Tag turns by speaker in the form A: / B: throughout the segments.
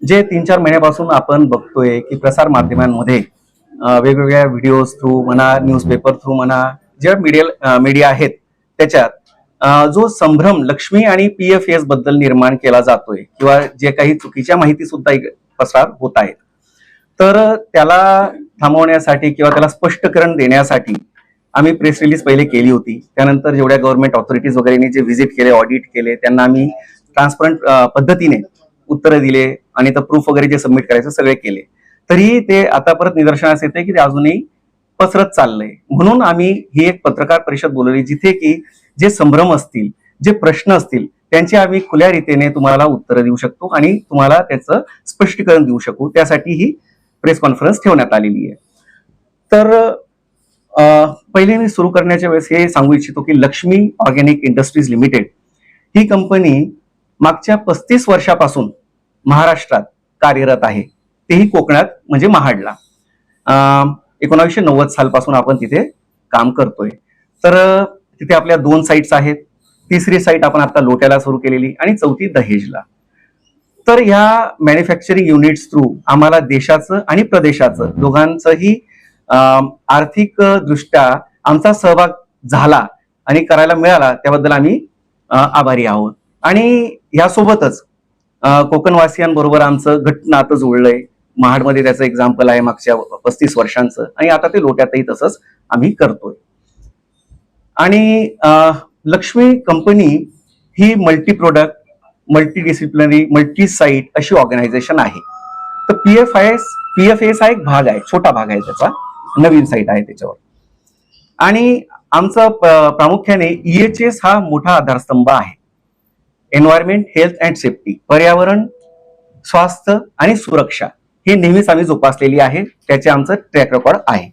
A: जे 3-4 महिन्यापासून आपण बघतोय की प्रसार माध्यमांमध्ये वेगवेगळ्या व्हिडिओज थ्रू म्हणा, न्यूजपेपर थ्रू म्हणा, जे मीडिया आहेत त्याच्यात जो संभ्रम लक्ष्मी आणि PFAS बद्दल निर्माण केला जातोय किंवा जे काही चुकीच्या माहिती सुद्धा पसार होत आहेत, तर त्याला थांबवण्यासाठी किंवा त्याला स्पष्टीकरण देण्यासाठी आम्ही प्रेस रिलीज पहिले केली होती. त्यानंतर जेवढ्या गव्हर्नमेंट ऑथॉरिटीज वगैरेने जे व्हिजिट केले, ऑडिट केले, त्यांना आम्ही ट्रान्सपरंट पद्धतीने उत्तरं दिले आणि तर प्रूफ वगैरे जे सबमिट करायचं सगळे केले. तरीही ते आता परत निदर्शनास येते की ते अजूनही पसरत चाललंय. म्हणून आम्ही ही एक पत्रकार परिषद बोलवली, जिथे की जे संभ्रम असतील, जे प्रश्न असतील, त्यांची आम्ही खुल्या रीतीने तुम्हाला उत्तरं देऊ शकतो आणि तुम्हाला त्याचं स्पष्टीकरण देऊ शकू. त्यासाठी ही प्रेस कॉन्फरन्स ठेवण्यात आलेली आहे. तर पहिले मी सुरू करण्याच्या वेळेस हे सांगू इच्छितो की लक्ष्मी ऑर्गॅनिक इंडस्ट्रीज लिमिटेड ही कंपनी मागच्या 35 वर्षापासून महाराष्ट्रात कार्यरत आहे, तेही कोकणात म्हणजे महाडला. 1990 सालपासून आपण तिथे काम करतोय. तर तिथे आपल्या 2 साईट्स आहेत. तिसरी साईट आपण आता लोट्याला सुरू केलेली आणि चौथी दहेजला. तर ह्या मॅन्युफॅक्चरिंग युनिट्स थ्रू आम्हाला देशाचं आणि प्रदेशाचं दोघांचंही आर्थिक दृष्ट्या आमचा सहभाग झाला आणि करायला मिळाला, त्याबद्दल आम्ही आभारी आहोत. आणि यासोबतच कोकणवासियांबरोबर आमचं घट्ट नातं जुळलंय. महाडमध्ये त्याचं एक्झाम्पल आहे मागच्या 35 वर्षांचं, आणि आता ते लोट्यातही तसंच आम्ही करतोय. आणि लक्ष्मी कंपनी ही multi product, multi disciplinary, multi site अशी ऑर्गनायझेशन आहे. तर PFAS हा एक भाग आहे, छोटा भाग आहे त्याचा, नवीन साईट आहे त्याच्यावर. आणि आमचा प्रामुख्याने EHS हा मोठा आधारस्तंभ आहे. एन्व्हायरमेंट, हेल्थ अँड सेफ्टी, पर्यावरण, स्वास्थ्य आणि सुरक्षा हे नेहमीच आम्ही जोपासलेली आहे. त्याचे आमचं ट्रॅक रेकॉर्ड आहे.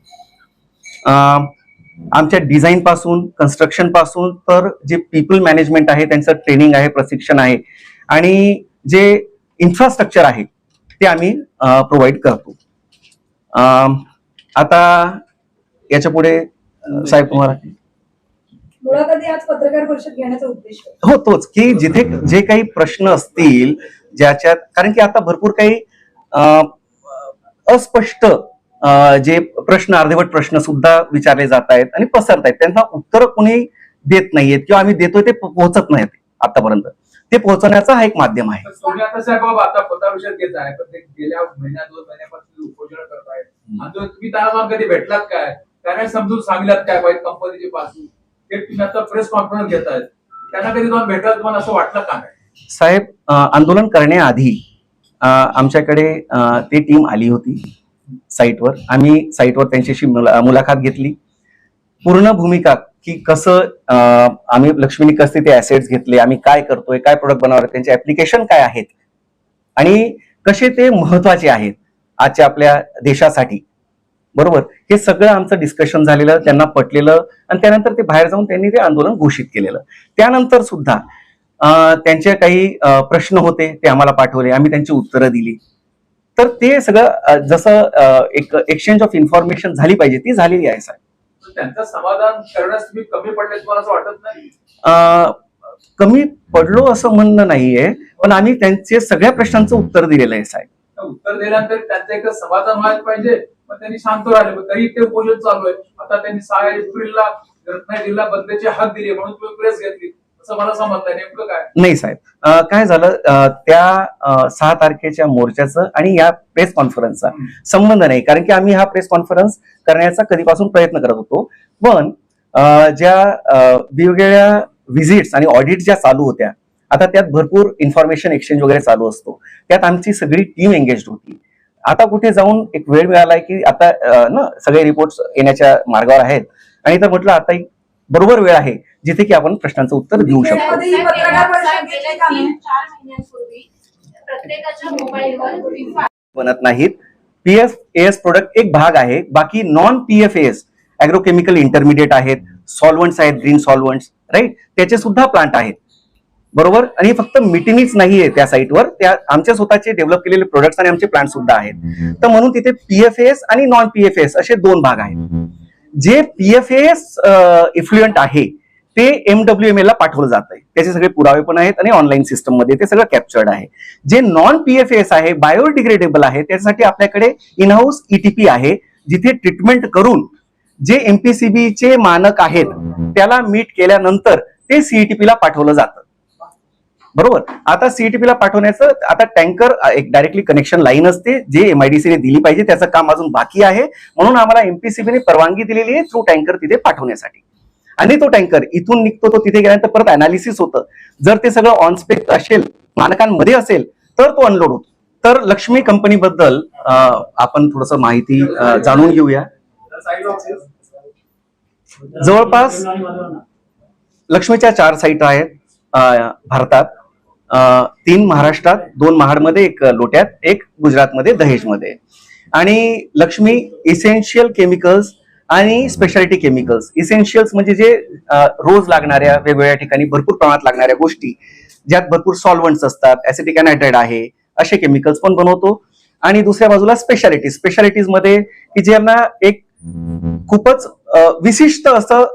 A: आमच्या डिझाईन पासून, कन्स्ट्रक्शन पासून तर जे पीपल मॅनेजमेंट आहे त्यांचं ट्रेनिंग आहे, प्रशिक्षण आहे, आणि जे इन्फ्रास्ट्रक्चर आहे ते आम्ही प्रोव्हाइड करतो. आता याच्या पुढे साहेब तुम्हाला
B: मुळात आधी आज पत्रकार परिषद घेण्याचा उद्देश
A: हो तोच की जिथे जे काही प्रश्न असतील ज्याच्यात, कारण की आता भरपूर काही अस्पष्ट जे प्रश्न, अर्धवट प्रश्न सुद्धा विचारले जात आहेत आणि पसरत आहेत, त्यांना उत्तर कोणी देत नाहीयेत किंवा आम्ही देतोय ते पोहोचत नाहीत आतापर्यंत. ते पोहोचवण्याचा हा एक माध्यम आहे.
C: आता पत्रकार परिषद घेत आहे, पण ते गेल्या 2 महिन्यापासून उपोषण करतायत. तुम्ही त्यांना कधी भेटलात काय? त्यांना समजून सांगितलं काय पाहिजे कंपनीची पासून? ते तुम्ही आता प्रेस कॉन्फरन्स घेतायत, त्यांना कधी जाऊन भेटला, तुम्हाला असं वाटलं का?
A: साहेब, आंदोलन करण्याआधी आमच्याकडे ती टीम आली होती साईटवर. आम्ही साईटवर त्यांच्याशी मुलाखत घेतली. पूर्ण भूमिका की कसं आम्ही लक्ष्मीने कसे ते ऍसेट्स घेतले, आम्ही काय करतोय, काय प्रोडक्ट बनवणार, त्यांचे ऍप्लिकेशन काय आहेत आणि कसे ते महत्वाचे आहेत आजच्या आपल्या देशासाठी, बरोबर, हे सगळं आमचं डिस्कशन झालेलं, त्यांना पटलेलं, आणि त्यानंतर ते बाहेर जाऊन त्यांनी ते आंदोलन घोषित केलेलं. त्यानंतर सुद्धा त्यांचे काही प्रश्न होते ते आम्हाला पाठवले, आम्ही त्यांची उत्तरं दिली. तर ते सगळं जसं एक एक्सचेंज ऑफ इन्फॉर्मेशन झाली पाहिजे ती झालेली आहे साहेब.
C: त्यांचं समाधान करण्यास तुम्ही कमी पडले, तुम्हाला असं वाटत नाही?
A: कमी पडलो असं म्हणणं नाहीये, पण आम्ही त्यांचे सगळ्या प्रश्नांचं उत्तर दिलेलं आहे साहेब.
C: उत्तर दिल्यानंतर त्यांचं एक समाधान व्हायला पाहिजे, पण त्यांनी शांत राहिले, तरी ते उपोषण चालू आहे. आता त्यांनी 6 एप्रिलला रत्नागिरी जिल्हा बंदची हाक दिली म्हणून तुम्ही प्रेस घेतली, असं मला समजतंय. नेमकं काय?
A: नाही साहेब, काय झालं, त्या 6 तारखेच्या मोर्चाचं आणि या प्रेस कॉन्फरन्सचा संबंध नाही, कारण की आम्ही हा प्रेस कॉन्फरन्स करण्याचा कधीपासून प्रयत्न करत होतो. पण ज्या वेगवेगळ्या व्हिजिट्स आणि ऑडिट ज्या चालू होत्या, आता त्यात भरपूर इन्फॉर्मेशन एक्सचेंज वगैरे चालू असतो, त्यात आमची सगळी टीम एंगेज होती. आता कुठे जाऊन एक वेळ मिळालाय की आता ना सगळे रिपोर्ट्स येण्याच्या मार्गावर आहेत, आणि तर म्हटलं आता एक बरोबर वेळ आहे जिथे की आपण प्रश्नांचं उत्तर देऊ शकतो. बनत नाहीत. PFAS प्रोडक्ट एक भाग आहे, बाकी नॉन PFAS ऍग्रोकेमिकल इंटरमिडिएट आहेत, सॉल्वंट्स आहेत, ग्रीन सॉल्वंट्स, राईट, त्याचे सुद्धा प्लांट आहेत, बरोबर. आणि फक्त मिटिनीच नाहीये त्या साईटवर, त्या आमच्या स्वतःचे डेव्हलप केलेले प्रोडक्ट्स आणि आमचे प्लांट सुद्धा आहेत. तर म्हणून तिथे PFAS आणि नॉन PFAS असे 2 भाग आहेत. जे PFAS इफ्लुएंट आहे ते MWML ला पाठवलं जात आहे. त्याचे सगळे पुरावे पण आहेत आणि ऑनलाईन सिस्टम मध्ये ते सगळं कॅप्चर्ड आहे. जे नॉन PFAS आहे, बायोडिग्रेडेबल आहे, त्यासाठी आपल्याकडे इनहाऊस ETP आहे, जिथे ट्रीटमेंट करून जे MPCB चे मानक आहेत त्याला मीट केल्यानंतर ते CETP ला पाठवलं जातं. बरोबर. आता CETP ला पाठवण्याचं आता टँकर एक डायरेक्टली कनेक्शन लाईन असते जे MIDC ने दिली पाहिजे, त्याचं काम अजून बाकी आहे. म्हणून आम्हाला MPCB ने परवानगी दिलेली आहे थ्रू टँकर तिथे पाठवण्यासाठी. आणि तो टँकर इथून निघतो, तो तिथे गेल्यानंतर परत अनालिसिस होतं. जर ते सगळं ऑन स्पेक असेल, मानकांमध्ये असेल, तर तो अनलोड होतो. तर लक्ष्मी कंपनीबद्दल आपण थोडस माहिती जाणून घेऊया. जवळपास लक्ष्मीच्या 4 साईट आहेत भारतात. 3 महाराष्ट्रात, 2 महाडमध्ये, 1 लोट्यात, 1 गुजरातमध्ये, दहेजमध्ये. आणि लक्ष्मी इसेन्शियल केमिकल्स आणि स्पेशालिटी केमिकल्स. इसेन्शियल्स म्हणजे जे रोज लागणाऱ्या वेगवेगळ्या ठिकाणी भरपूर प्रमाणात लागणाऱ्या गोष्टी, ज्यात भरपूर सॉल्व्हंट्स असतात, ऍसिटिक अनहायड्राइड आहे, असे केमिकल्स पण बनवतो. आणि दुसऱ्या बाजूला स्पेशालिटीज मध्ये की ज्यांना एक खूपच विशिष्ट असं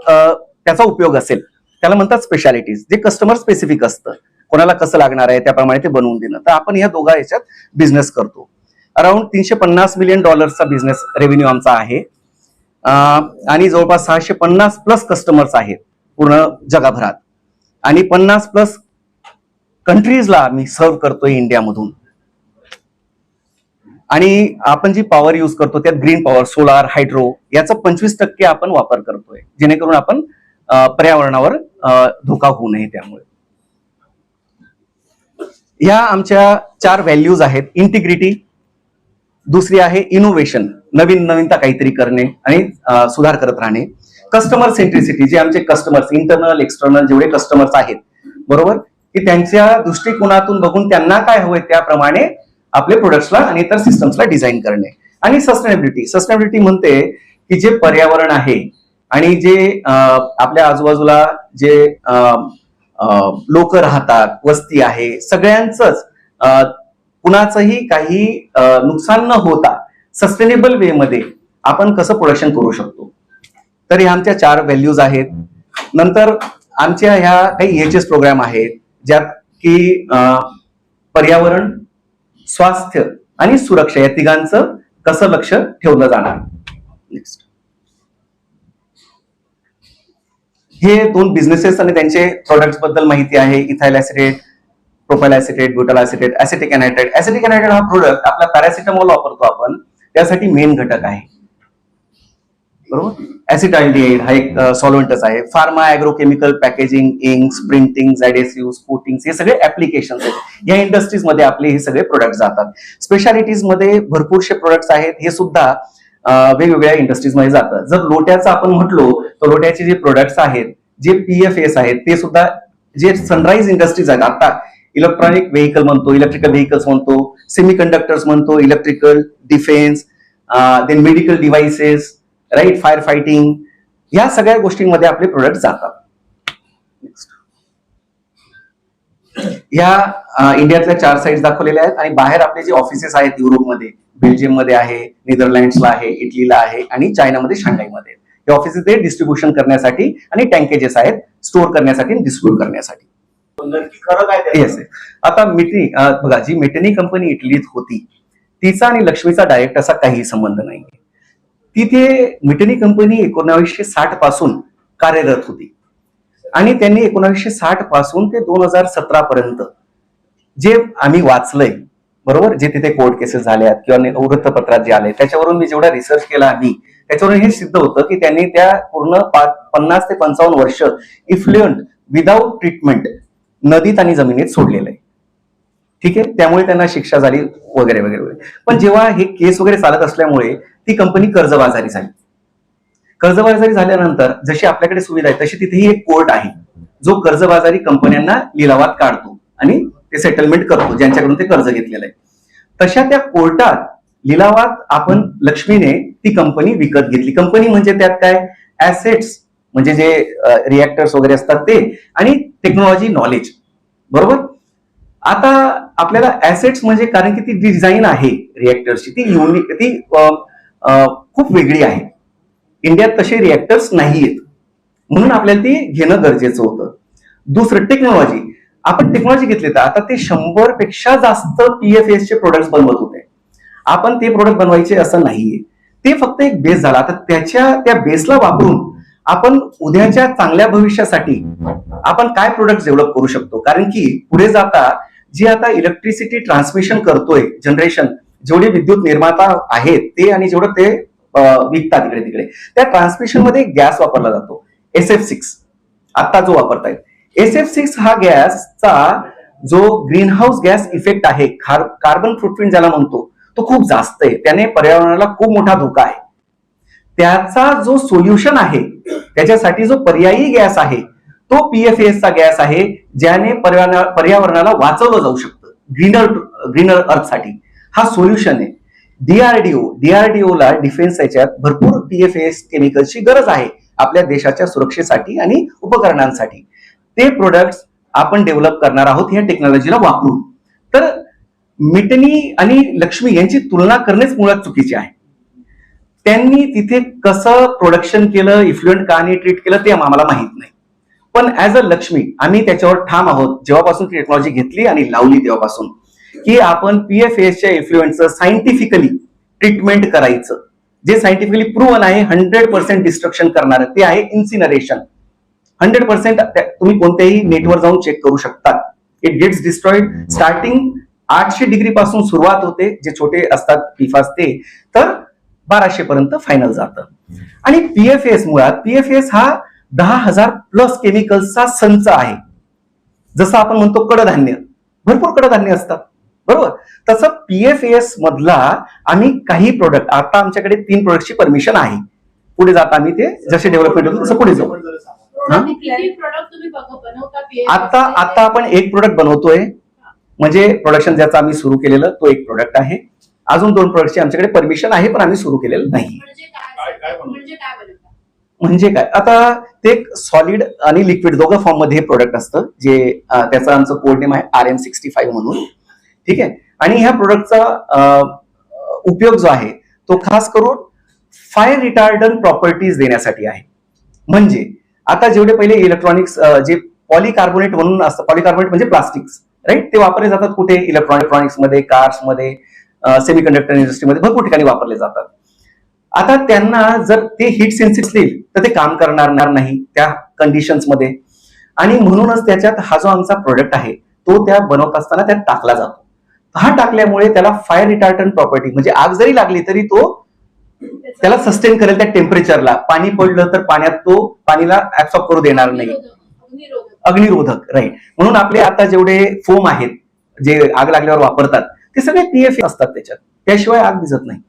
A: त्याचा उपयोग असेल, त्याला म्हणतात स्पेशालिटीज, जे कस्टमर स्पेसिफिक असतं, कोणाला कसं लागणार आहे त्याप्रमाणे ते बनवून देणं. तर आपण ह्या दोघा याच्यात बिझनेस करतो. अराउंड $350 मिलियन बिझनेस रेव्हेन्यू आमचा आहे. आणि जवळपास 650+ कस्टमर्स आहेत पूर्ण जगभरात. आणि 50+ कंट्रीजला मी सर्व्ह करतोय इंडियामधून. आणि आपण जी पॉवर यूज करतो त्यात ग्रीन पॉवर, सोलार, हायड्रो याचा 25% आपण वापर करतोय, जेणेकरून आपण पर्यावरणावर धोका होऊ नये. त्यामुळे ह्या आमच्या 4 व्हॅल्यूज आहेत. इंटिग्रिटी, दुसरी आहे इनोव्हेशन, नवीनता काहीतरी करणे आणि सुधार करत राहणे. कस्टमर सेंट्रिसिटी, जे आमचे कस्टमर्स इंटरनल एक्सटर्नल जेवढे कस्टमर्स आहेत, बरोबर, की त्यांच्या दृष्टिकोनातून बघून त्यांना काय हवंय त्याप्रमाणे आपले प्रोडक्ट्सला आणि इतर सिस्टम्सला डिझाईन करणे. आणि सस्टेनेबिलिटी म्हणते की जे पर्यावरण आहे आणि जे आपल्या आजूबाजूला जे लोक राहतात, वस्ती आहे, सगळ्यांचंच कुणाचंही काही नुकसान न होता सस्टेनेबल वे मध्ये आपण कसं प्रोडक्शन करू शकतो. तर ह्या आमच्या 4 व्हॅल्यूज आहेत. नंतर आमच्या ह्या काही EHS प्रोग्राम आहेत, ज्यात की पर्यावरण, स्वास्थ्य आणि सुरक्षा या तिघांचं कसं लक्ष ठेवलं जाणार. नेक्स्ट, हे 2 बिझनेसेस आणि त्यांचे प्रोडक्ट्स बद्दल माहिती आहे. Ethyl acetate, propyl acetate, butyl acetate, acetic anhydride. Acetic anhydride हा प्रोडक्ट आपला पॅरासिटामॉल वापरतो आपण, त्यासाठी मेन घटक आहे. बरोबर. ऍसिटाल्डिहाइड हा एक सॉल्व्हंटच आहे. Pharma, agrochemical, packaging, inks, printing, adhesive, coatings, हे सगळे ऍप्लिकेशन्स आहेत. या इंडस्ट्रीज मध्ये आपले हे सगळे प्रोडक्ट जातात. स्पेशालिटीज मध्ये भरपूरशे प्रोडक्ट्स आहेत, हे सुद्धा वेगवेगळ्या इंडस्ट्रीज मध्ये जातात. जर लोट्याचं आपण म्हटलो तर लोट्याचे जे प्रोडक्ट्स आहेत, जे PFAS आहेत, ते सुद्धा जे सनराइज इंडस्ट्रीज आहेत, आता इलेक्ट्रॉनिक व्हेकल म्हणतो, इलेक्ट्रिकल व्हेकल्स म्हणतो, सेमीकंडक्टर्स म्हणतो, electrical, defence, then medical devices, right, fire fighting, या सगळ्या गोष्टींमध्ये आपले प्रोडक्ट जातात. या इंडियातल्या 4 साइट्स दाखवलेल्या आहेत. आणि बाहेर आपले जे ऑफिसेस आहेत, युरोपमध्ये, बेल्जियममध्ये आहे, नेदरलँड्सला आहे, इटलीला आहे आणि चायनामध्ये शांघाईमध्ये. हे ऑफिसेस ते डिस्ट्रीब्युशन करण्यासाठी आणि टँकेजेस आहेत स्टोअर करण्यासाठी आणि डिस्ट्रीब्यूट करण्यासाठी.
D: खरं काय
A: येस. आता मिटनी बघा, जी मेटनी कंपनी इटलीत होती, तिचा आणि लक्ष्मीचा डायरेक्ट असा काही संबंध नाही. तिथे मिटनी कंपनी 1960 पासून कार्यरत होती आणि त्यांनी 1960 पासून ते 2017 पर्यंत जे आम्ही वाचलंय, बरोबर, जे तिथे कोर्ट केसेस झाल्यात किंवा वृत्तपत्रात जे आले, त्याच्यावरून मी जेवढा रिसर्च केला आम्ही, त्याच्यावरून हे सिद्ध होतं की त्यांनी त्या पूर्ण 50 ते 55 वर्ष इफ्लुएंट विदाऊट ट्रीटमेंट नदीत आणि जमिनीत सोडलेलं आहे. ठीक आहे. त्यामुळे त्यांना शिक्षा झाली वगैरे वगैरे वगैरे. पण जेव्हा हे केस वगैरे चालत असल्यामुळे ती कंपनी कर्जबाजारी झाली. कर्जबाजारी झाल्यानंतर जशी आपल्याकडे सुविधा आहे तशी तिथेही एक कोर्ट आहे, जो कर्जबाजारी कंपन्यांना लिलावात काढतो आणि ते सेटलमेंट करतो ज्यांच्याकडून ते कर्ज घेतलेलं आहे. तशा त्या कोर्टात लिलावात आपण लक्ष्मीने ती कंपनी विकत घेतली. कंपनी म्हणजे त्यात काय, ऍसेट्स म्हणजे जे रिएक्टर्स वगैरे असतात ते, आणि टेक्नॉलॉजी नॉलेज. बरोबर. आता आपल्याला ऍसेट्स म्हणजे, कारण की ती डिझाईन आहे रिएक्टर्सची, ती युनिक, ती खूप वेगळी आहे. इंडियात तसे रिएक्टर्स नाहीयेत. म्हणून आपल्याला ती घेणं गरजेचं होतं. दुसरं टेक्नॉलॉजी. आपण टेक्नॉलॉजी घेतली तर आता ते 100 पेक्षा जास्त PFAS चे प्रोडक्ट बनवत होते. आपण ते प्रोडक्ट बनवायचे असं नाहीये. ते फक्त एक बेस झाला. आता त्या बेसला वापरून आपण उद्याच्या चांगल्या भविष्यासाठी आपण काय प्रोडक्ट डेव्हलप करू शकतो. कारण की पुढे जाता जे आता इलेक्ट्रिसिटी ट्रान्समिशन करतोय जनरेशन, जेवढे विद्युत निर्माता आहेत ते आणि जेवढं ते विकतात इकडे तिकडे, त्या ट्रान्समिशन मध्ये गॅस वापरला जातो SF6. आता जो वापरतायत SF6 हा गॅसचा जो ग्रीन हाऊस गॅस इफेक्ट आहे, कार्बन फुटप्रिंट ज्याला म्हणतो, तो खूप जास्त आहे. त्याने पर्यावरणाला खूप मोठा धोका आहे. त्याचा जो सोल्युशन आहे, त्याच्यासाठी जो पर्यायी गॅस आहे तो PFAS चा गॅस आहे, ज्याने पर्यावरणाला वाचवलं जाऊ शकतं ग्रीनर अर्थ साठी. हा सोल्युशन आहे. डीआरडीओला डिफेन्स याच्यात भरपूर PFAS केमिकलची गरज आहे आपल्या देशाच्या सुरक्षेसाठी आणि उपकरणांसाठी. ते प्रोडक्ट्स आपण डेव्हलप करणार आहोत ह्या टेक्नॉलॉजीला वापरून. तर मिटनी आणि लक्ष्मी यांची तुलना करणेच मुळात चुकीचे आहे. त्यांनी तिथे कसं प्रोडक्शन केलं, इफ्लुएंट का आणि ट्रीट केलं ते आम्हाला माहित नाही. पण ऍज अ लक्ष्मी आम्ही त्याच्यावर ठाम आहोत जेव्हापासून टेक्नॉलॉजी घेतली आणि लावली तेव्हापासून, की आपण PFAS च्या इफ्लुएंटचं सायंटिफिकली ट्रीटमेंट करायचं. जे सायंटिफिकली प्रूव्हन आहे 100% डिस्ट्रक्शन करणार ते आहे इन्सिनरेशन. 100% तुम्ही कोणत्याही नेटवर जाऊन चेक करू शकता. It gets destroyed. Starting 800 degree पासून सुरुवात होते, जे छोटे असतात PFAS ते, तर 1200 पर्यंत फायनल जातं. आणि PFAS हा 10,000 प्लस केमिकल्सचा संच आहे. जसं आपण म्हणतो कडधान्य, भरपूर कडधान्य असतात बरोबर, तसं PFAS मधला आम्ही काही प्रोडक्ट, आता आमच्याकडे 3 प्रोडक्टची परमिशन आहे. पुढे जाता आम्ही ते जसे डेव्हलपमेंट होईल तसं पुढे जाऊ. आता आपण एक प्रोडक्ट बनवतोय, म्हणजे प्रोडक्शन ज्याचा आम्ही सुरू केलेलं तो एक प्रोडक्ट आहे. अजून 2 प्रोडक्टची आमच्याकडे परमिशन आहे पण आम्ही सुरू केलेलं नाही. म्हणजे काय, आता ते सॉलिड आणि लिक्विड दोघं फॉर्म मध्ये हे प्रोडक्ट असतं, जे त्याचं आमचं कोड नेम आहे RM65 म्हणून. ठीक आहे. आणि ह्या प्रोडक्टचा उपयोग जो आहे तो खास करून फायर रिटार्डंट प्रॉपर्टीज देण्यासाठी आहे. म्हणजे आता जेवढे पहिले इलेक्ट्रॉनिक्स जे पॉलिकार्बोनेट म्हणून असतं, पॉलिकार्बोनेट म्हणजे प्लास्टिक्स, राईट, ते वापरले जातात कुठे, इलेक्ट्रॉनिक्स मध्ये, कार्स मध्ये, सेमीकंडक्टर इंडस्ट्रीमध्ये भरपूर ठिकाणी वापरले जातात. आता त्यांना जर ते हीट सेन्सिटिव्ह असतील तर ते काम करणार नाही त्या कंडिशन्स मध्ये. आणि म्हणूनच त्याच्यात हा जो आमचा प्रोडक्ट आहे तो त्या बनवत असताना त्यात टाकला जातो. हा टाकल्यामुळे त्याला फायर रिटार्डंट प्रॉपर्टी, म्हणजे आग जरी लागली तरी तो त्याला सस्टेन करेल त्या टेम्परेचरला. पाणी पडलं तर पाण्यात तो पाणीला ऍब्सॉर्ब करू देणार नाही. अग्निरोधक, राईट. म्हणून आपले आता जेवढे फोम आहेत जे आग लागल्यावर वापरतात ते सगळे PFAS असतात त्याच्यात, त्याशिवाय आग भिजत नाही.